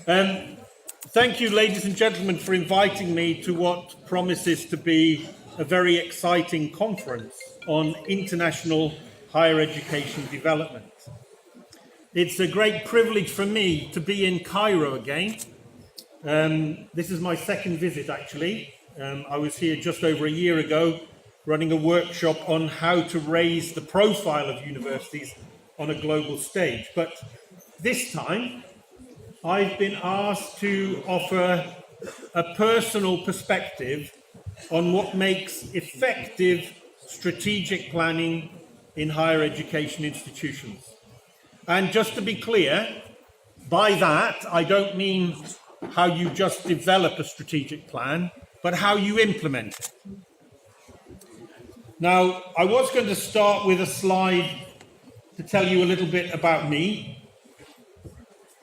Thank you, ladies and gentlemen, for inviting me to what promises to be a very exciting conference on international higher education development. It's a great privilege for me to be in Cairo again. This is my second visit, actually. I was here just over a year ago, running a workshop on how to raise the profile of universities on a global stage. But this time, I've been asked to offer a personal perspective on what makes effective strategic planning in higher education institutions. And just to be clear, by that, I don't mean how you just develop a strategic plan, but how you implement it. Now, I was going to start with a slide to tell you a little bit about me.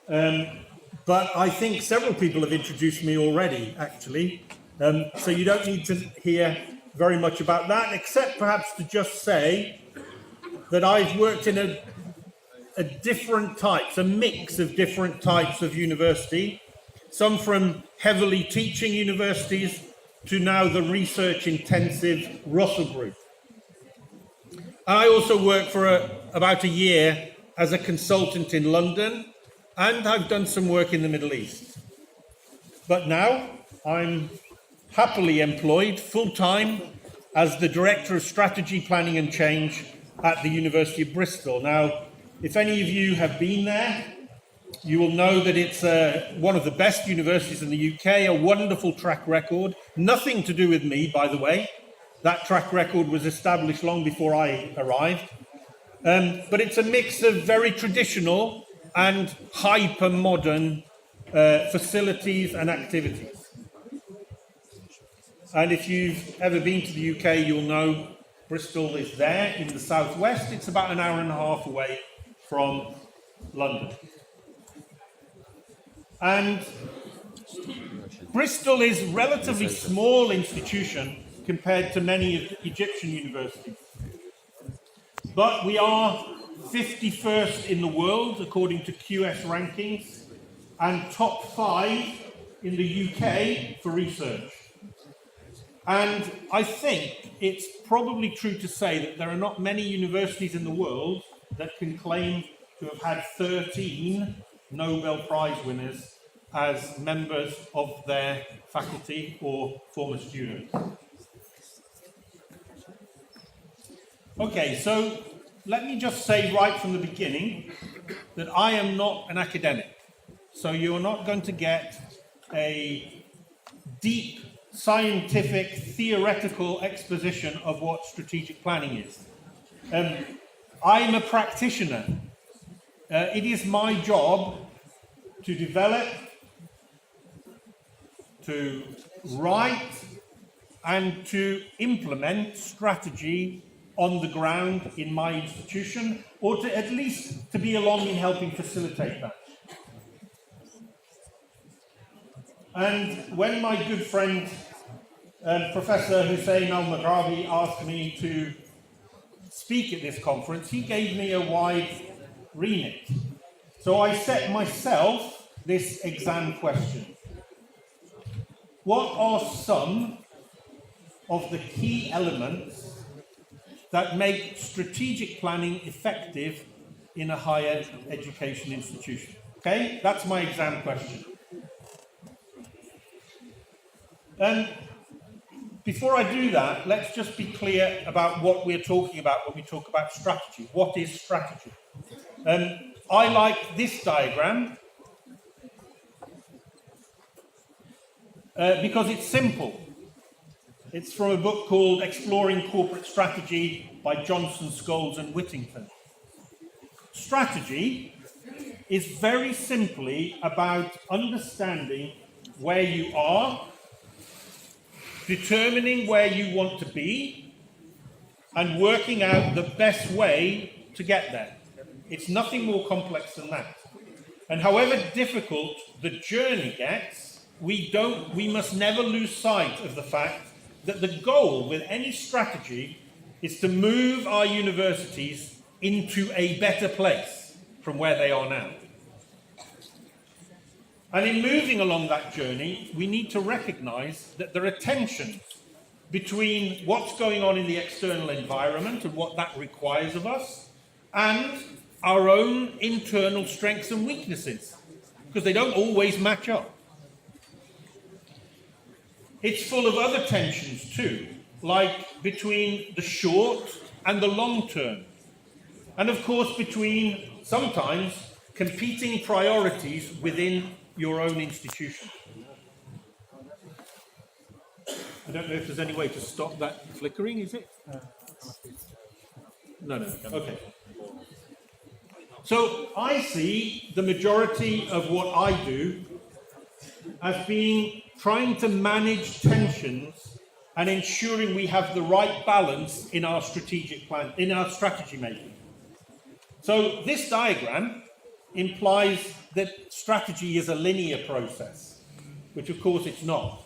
But I think several people have introduced me already, actually. So you don't need to hear very much about that, except perhaps to just say that I've worked in a mix of different types of university, some from heavily teaching universities to now the research-intensive Russell Group. I also worked for about a year as a consultant in London, and I've done some work in the Middle East. But now I'm happily employed full-time as the Director of Strategy, Planning and Change at the University of Bristol. Now, if any of you have been there, you will know that it's one of the best universities in the UK, a wonderful track record. Nothing to do with me, by the way. That track record was established long before I arrived. But it's a mix of very traditional and hyper-modern facilities and activities. And if you've ever been to the UK, you'll know Bristol is there in the southwest. It's about an hour and a half away from London. And Bristol is a relatively small institution compared to many of the Egyptian universities. But we are 51st in the world, according to QS rankings, and top 5 in the UK for research. And I think it's probably true to say that there are not many universities in the world that can claim to have had 13 Nobel Prize winners as members of their faculty or former students. Okay, so let me just say right from the beginning that I am not an academic. So you're not going to get a deep scientific, theoretical exposition of what strategic planning is. I'm a practitioner. It is my job to develop, to write, and to implement strategy on the ground in my institution, or to at least to be along in helping facilitate that. And when my good friend, Professor Hussein Al-Maghrabi asked me to speak at this conference, he gave me a wide remit. So I set myself this exam question. What are some of the key elements that make strategic planning effective in a higher education institution? Okay, that's my exam question. Before I do that, let's just be clear about what we're talking about when we talk about strategy. What is strategy? I like this diagram because it's simple. It's from a book called Exploring Corporate Strategy by Johnson, Scholes and Whittington. Strategy is very simply about understanding where you are, determining where you want to be, and working out the best way to get there. It's nothing more complex than that. And however difficult the journey gets, we must never lose sight of the fact that the goal with any strategy is to move our universities into a better place from where they are now. And in moving along that journey, we need to recognize that there are tensions between what's going on in the external environment and what that requires of us, and our own internal strengths and weaknesses, because they don't always match up. It's full of other tensions too, like between the short and the long term, and of course between sometimes competing priorities within your own institution. I don't know if there's any way to stop that flickering, is it? No, okay. So I see the majority of what I do as being trying to manage tensions and ensuring we have the right balance in our strategic plan, in our strategy making. So this diagram implies that strategy is a linear process, which of course it's not.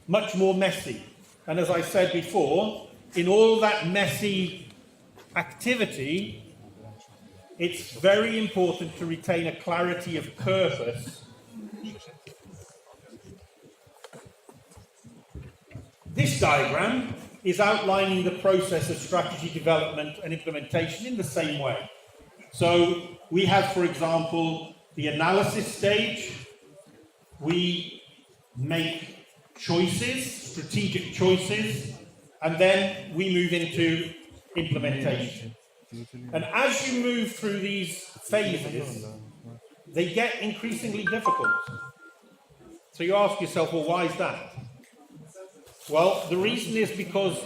Much more messy. And as I said before, in all that messy activity, it's very important to retain a clarity of purpose. This diagram is outlining the process of strategy development and implementation in the same way. So we have, for example, the analysis stage. We make choices, strategic choices, and then we move into implementation. And as you move through these phases, they get increasingly difficult. So you ask yourself, well, why is that? Well, the reason is because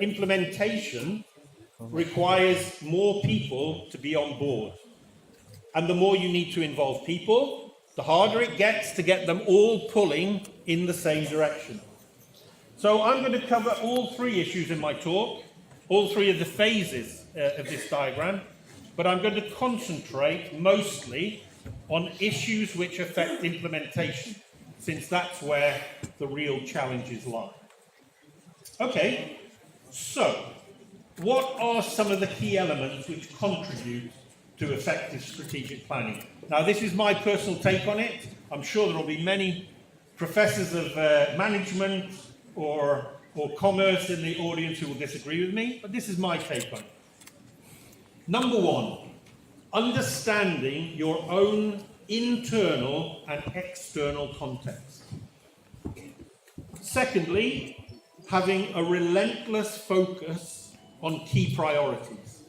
implementation requires more people to be on board. And the more you need to involve people, the harder it gets to get them all pulling in the same direction. So I'm going to cover all three issues in my talk, all three of the phases of this diagram, but I'm going to concentrate mostly on issues which affect implementation, since that's where the real challenges lie. Okay, so what are some of the key elements which contribute to effective strategic planning? Now, this is my personal take on it. I'm sure there will be many professors of management or commerce in the audience who will disagree with me, but this is my take on it. Number one, understanding your own internal and external context. Secondly, having a relentless focus on key priorities.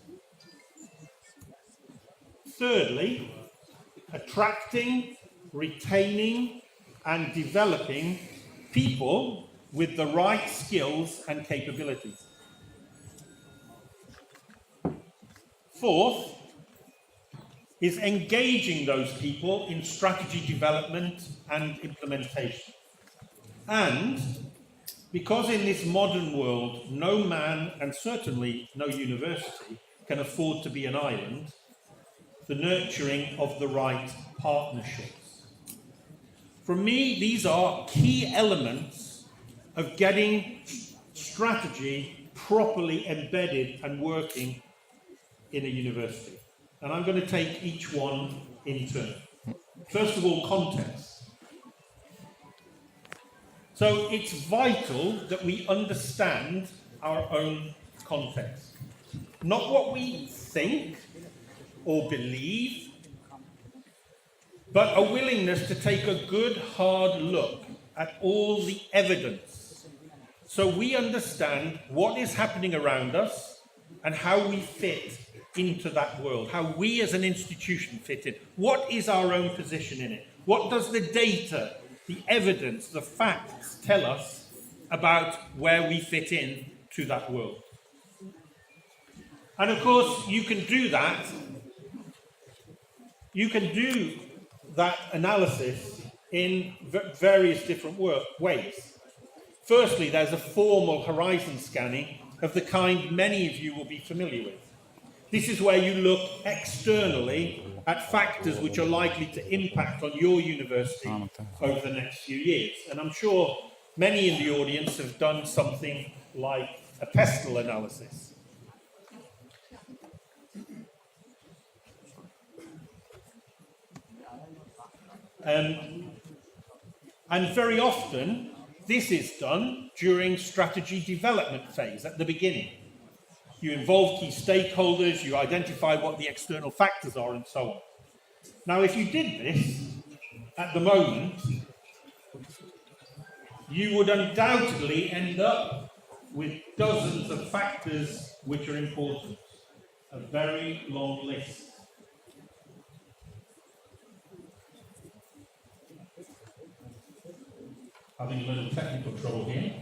Thirdly, attracting, retaining, and developing people with the right skills and capabilities. Fourth is engaging those people in strategy development and implementation. And because in this modern world, no man, and certainly no university, can afford to be an island, the nurturing of the right partnerships. For me, these are key elements of getting strategy properly embedded and working in a university. And I'm going to take each one in turn. First of all, context. So it's vital that we understand our own context. Not what we think or believe, but a willingness to take a good hard look at all the evidence, so we understand what is happening around us and how we fit into that world, how we as an institution fit in. What is our own position in it? What does the data, the evidence, the facts tell us about where we fit in to that world? And of course, you can do that. You can do that analysis in various different ways. Firstly, there's a formal horizon scanning of the kind many of you will be familiar with. This is where you look externally at factors which are likely to impact on your university over the next few years. And I'm sure many in the audience have done something like a pestle analysis. And very often, this is done during strategy development phase at the beginning. You involve key stakeholders, you identify what the external factors are, and so on. Now, if you did this at the moment, you would undoubtedly end up with dozens of factors which are important. A very long list. Having a little technical trouble here.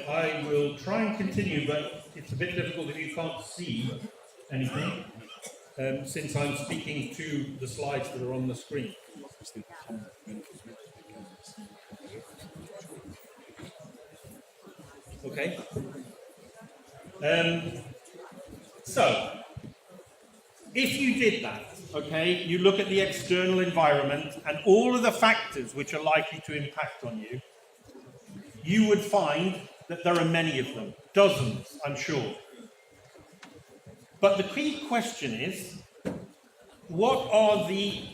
I will try and continue, but it's a bit difficult if you can't see anything, since I'm speaking to the slides that are on the screen. Okay. So, if you did that, okay, you look at the external environment and all of the factors which are likely to impact on you, you would find that there are many of them, dozens, I'm sure. But the key question is, what are the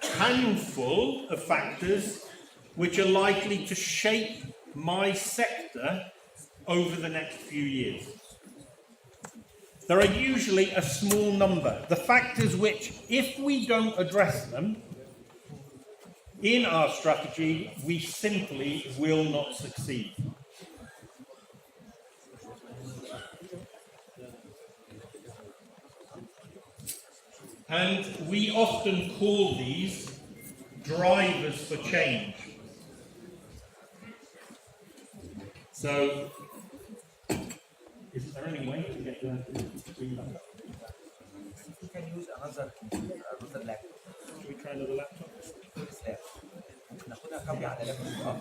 handful of factors which are likely to shape my sector over the next few years? There are usually a small number, the factors which, if we don't address them in our strategy, we simply will not succeed. And we often call these drivers for change. So, is there any way to get the screen back up? You can use another laptop. Should we try another laptop? It's there. ناخدها كوبي على لابتوب.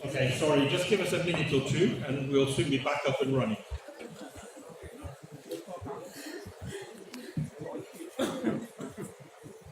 Okay, sorry, just give us a minute or two and we'll soon be back up and running.